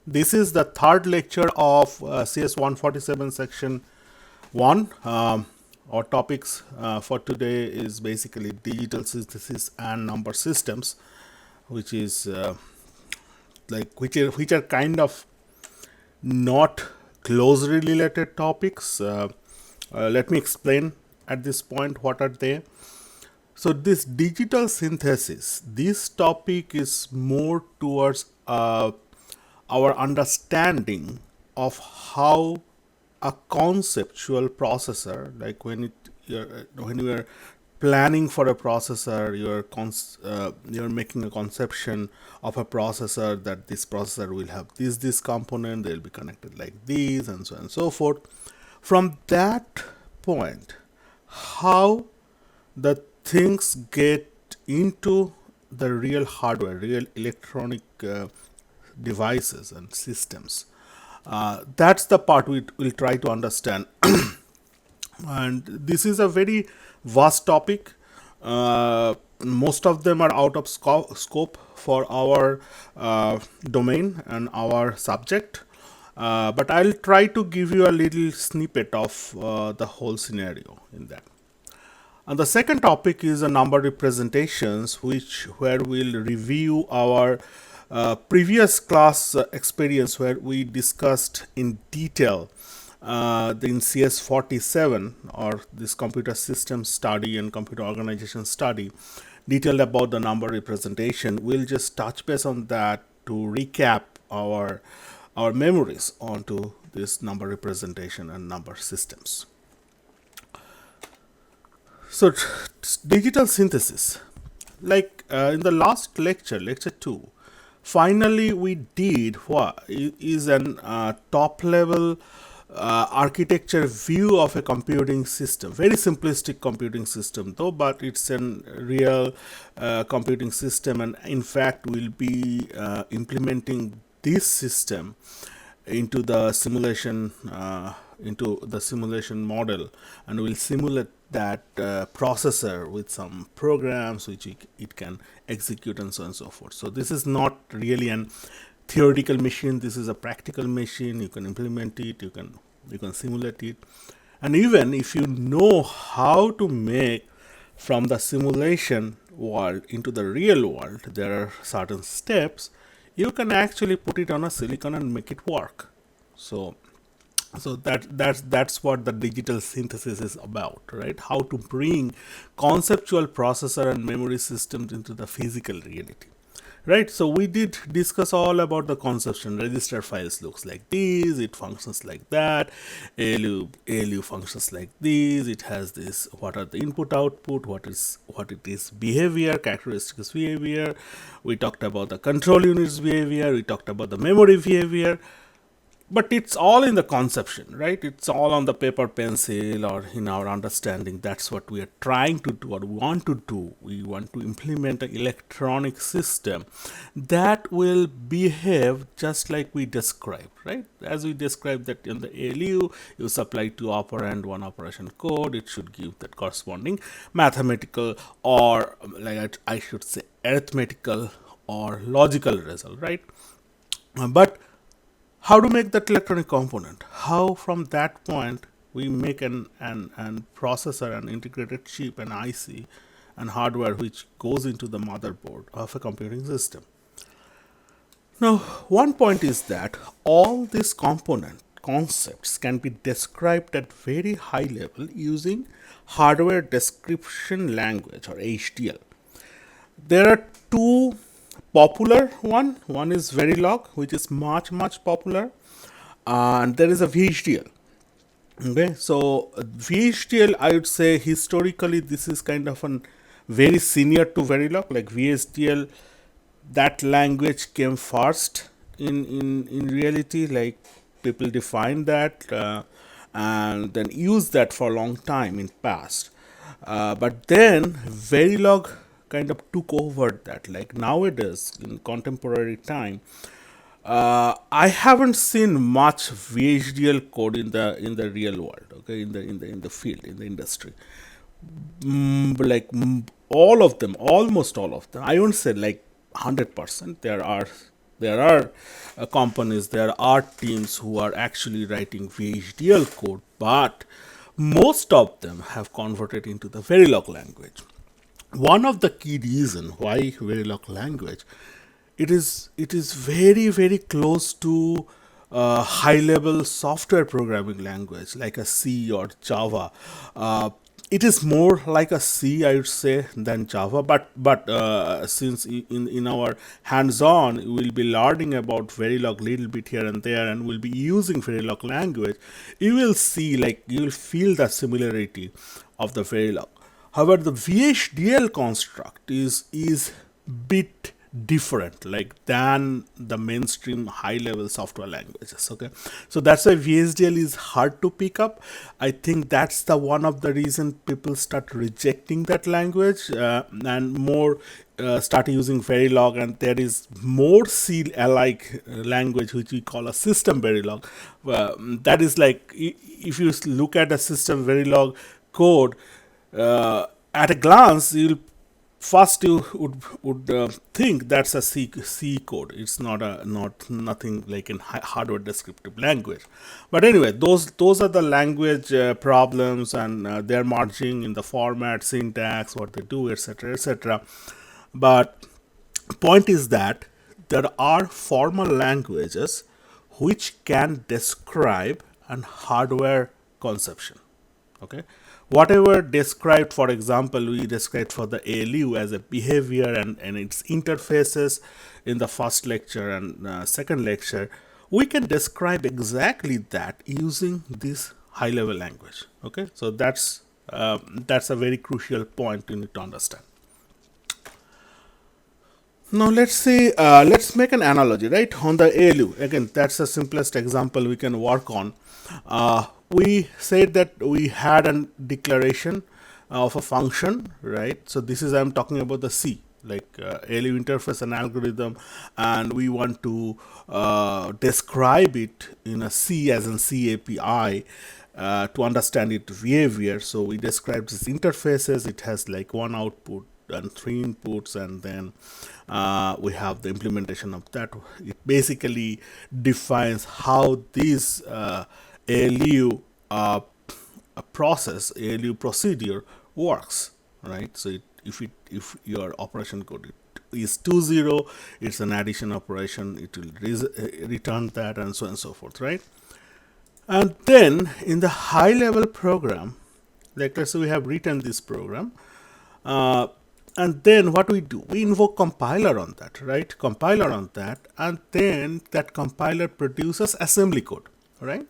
This is the third lecture of CS 147 section 1. Our topics for today is basically digital synthesis and number systems, which is which are kind of not closely related topics. Let me explain at this point what are they. So this digital synthesis, this topic is more towards our understanding of how a conceptual processor, like when you are planning for a processor, you're making a conception of a processor that this processor will have this component, they'll be connected like these, and so on and so forth. From that point, how the things get into the real hardware, real electronic devices and systems. That's the part we will try to understand. And this is a very vast topic. Most of them are out of scope for our domain and our subject. But I'll try to give you a little snippet of the whole scenario in that. And the second topic is a number representations, where we'll review our previous class experience where we discussed in detail in CS 47, or this computer system study and computer organization study, detailed about the number representation. We'll just touch base on that to recap our memories onto this number representation and number systems. So, digital synthesis, like in the last lecture, lecture 2, finally we did what is an top level architecture view of a computing system. Very simplistic computing system though, but it's a real computing system, and in fact we'll be implementing this system into the simulation model, and we'll simulate that processor with some programs which it can execute and so on and so forth. So this is not really an theoretical machine, this is a practical machine. You can implement it, you can simulate it, and even if you know how to make from the simulation world into the real world, there are certain steps you can actually put it on a silicon and make it work. So that's what the digital synthesis is about, right? How to bring conceptual processor and memory systems into the physical reality, right? So we did discuss all about the conception. Register files looks like this, it functions like that. ALU functions like this. It has this. What are the input output? What it is behavior, characteristics behavior. We talked about the control units behavior. We talked about the memory behavior. But it's all in the conception, right? It's all on the paper pencil or in our understanding. That's what we are trying to do or want to do. We want to implement an electronic system that will behave just like we described, right? As we described that in the ALU, you supply two operand, one operation code. It should give that corresponding mathematical, or like I should say arithmetical or logical result, right? But how to make that electronic component? How from that point we make an processor, an integrated chip, an IC, and hardware which goes into the motherboard of a computing system. Now, one point is that all these component concepts can be described at very high level using hardware description language, or HDL. There are two popular one is Verilog, which is much popular, and there is a VHDL. Okay, so VHDL, I would say historically this is kind of an very senior to Verilog. Like VHDL, that language came first in reality. Like people defined that and then used that for a long time in past, but then Verilog kind of took over that. Like nowadays in contemporary time, I haven't seen much VHDL code in the real world. Okay, in the field, in the industry. All of them, almost all of them. I won't say like 100%. There are There are companies, there are teams who are actually writing VHDL code, but most of them have converted into the Verilog language. One of the key reason why Verilog language, it is very close to high level software programming language like a C or Java. It is more like a C, I would say, than Java. But since in our hands-on, we will be learning about Verilog little bit here and there, and we'll be using Verilog language. You will see, like, you will feel the similarity of the Verilog. However, the VHDL construct is bit different, like, than the mainstream high level software languages. Okay, so that's why VHDL is hard to pick up. I think that's the one of the reason people start rejecting that language, and more start using Verilog, and there is more C alike language which we call a system Verilog. That is like, if you look at a system Verilog code, at a glance, you would think that's a C code. It's not nothing like in hardware descriptive language. But anyway, those are the language problems, and they're merging in the format, syntax, what they do, etc., etc. But point is that there are formal languages which can describe an hardware conception. Okay, whatever described, for example, we described for the ALU as a behavior and its interfaces in the first lecture and second lecture, we can describe exactly that using this high level language. Okay, so that's a very crucial point you need to understand. Now let's make an analogy, right? On the ALU, again, that's the simplest example we can work on. We said that we had a declaration of a function, right? So this is, I'm talking about the C, like ALU interface and algorithm, and we want to describe it in a C, as in C API, to understand its behavior. So we describe these interfaces. It has like one output and three inputs, and then we have the implementation of that. It basically defines how this ALU ALU procedure works, right? So if your operation code is 20, it's an addition operation. It will return that, and so on and so forth, right? And then in the high level program, like, let's say we have written this program, and then what we do, we invoke compiler on that, right? Compiler on that, and then that compiler produces assembly code, right?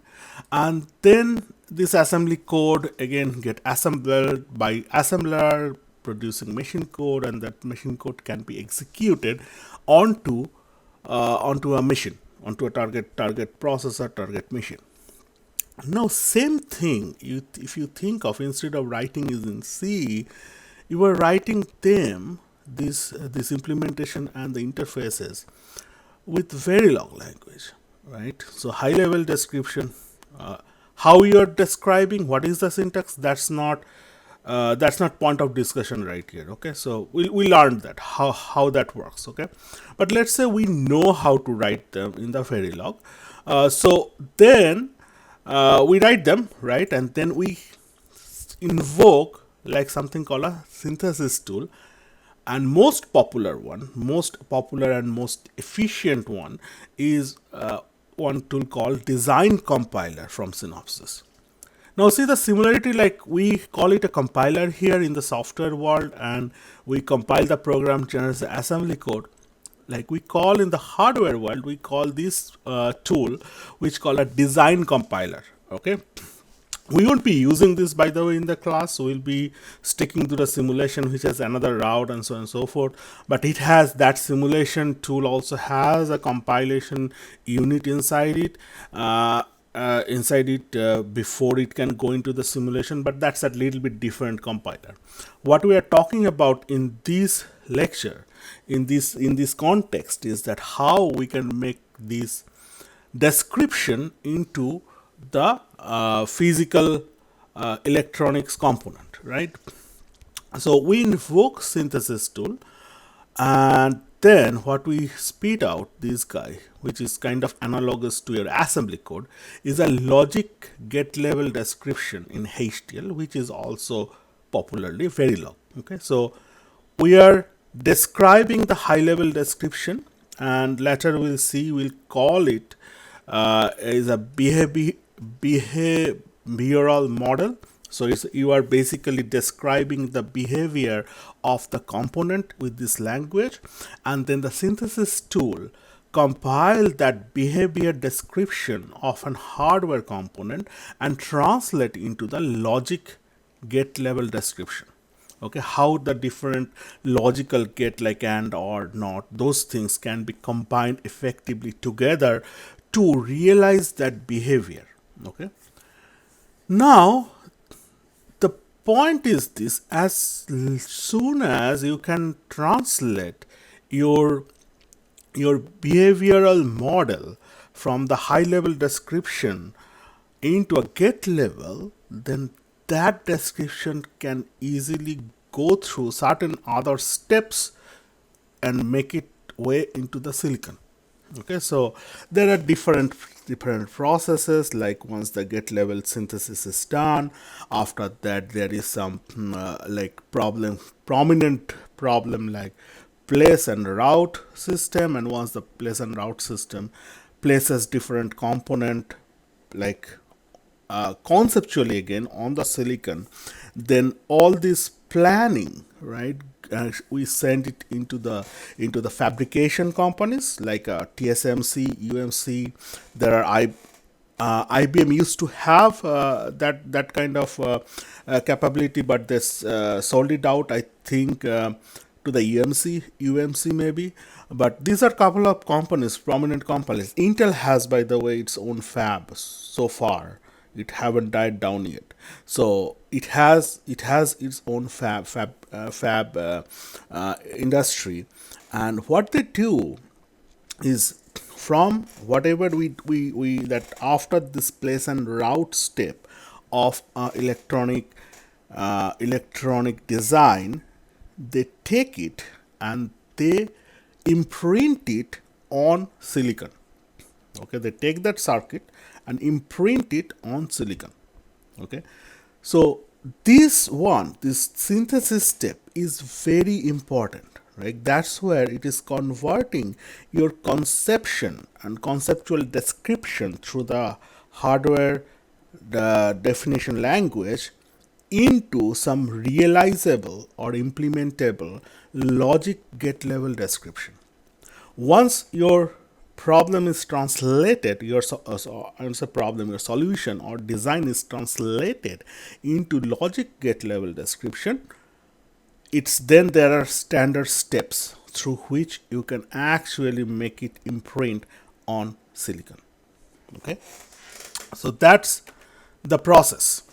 And then this assembly code again get assembled by assembler, producing machine code, and that machine code can be executed onto a machine, onto a target processor, target machine. Now, same thing, if you think of, instead of writing is in C, you are writing them, this implementation and the interfaces, with Verilog language, right? So high level description, how you are describing, what is the syntax, that's not point of discussion right here. Okay, so we learned that how that works. Okay, but let's say we know how to write them in the Verilog. So then we write them, right, and then we invoke like something called a synthesis tool. And most popular and most efficient one is one tool called Design Compiler from Synopsys. Now see the similarity, like we call it a compiler here in the software world, and we compile the program, generates the assembly code. Like we call in the hardware world, we call this tool which call a design compiler. Okay, we won't be using this, by the way, in the class. So we'll be sticking to the simulation, which has another route, and so on and so forth. But it has, that simulation tool also has a compilation unit inside it. Before it can go into the simulation, but that's a little bit different compiler. What we are talking about in this lecture, in this context, is that how we can make this description into the physical electronics component, right? So we invoke synthesis tool, and then what we spit out, this guy, which is kind of analogous to your assembly code, is a logic get level description in HTML, which is also popularly Verilog. Okay, so we are describing the high level description, and later we'll see, we'll call it is a behavioral model. So you are basically describing the behavior of the component with this language, and then the synthesis tool compile that behavior description of an hardware component and translate into the logic get level description. Okay, how the different logical get, like and, or, not, those things can be combined effectively together to realize that behavior. Okay, now the point is this: as soon as you can translate your behavioral model from the high level description into a get level, then that description can easily go through certain other steps and make it way into the silicon. Okay, so there are different processes. Like once the get level synthesis is done, after that there is some like prominent problem like place and route system, and once the place and route system places different component like conceptually again on the silicon, then all this planning, right, we send it into the fabrication companies like TSMC, UMC. There are IBM used to have that kind of capability, but they sold it out, I think, to the UMC maybe. But these are couple of companies, prominent companies. Intel has, by the way, its own fab so far. It haven't died down yet. So it has its own fab industry, and what they do is, from whatever we that after this place and route step of electronic design, they take it and they imprint it on silicon. Okay, they take that circuit and imprint it on silicon. Okay, so this synthesis step is very important, right? That's where it is converting your conception and conceptual description through the hardware, the definition language, into some realizable or implementable logic get level description. Once your problem is translated, your solution or design is translated into logic get level description, it's then there are standard steps through which you can actually make it imprint on silicon. Okay, so that's the process.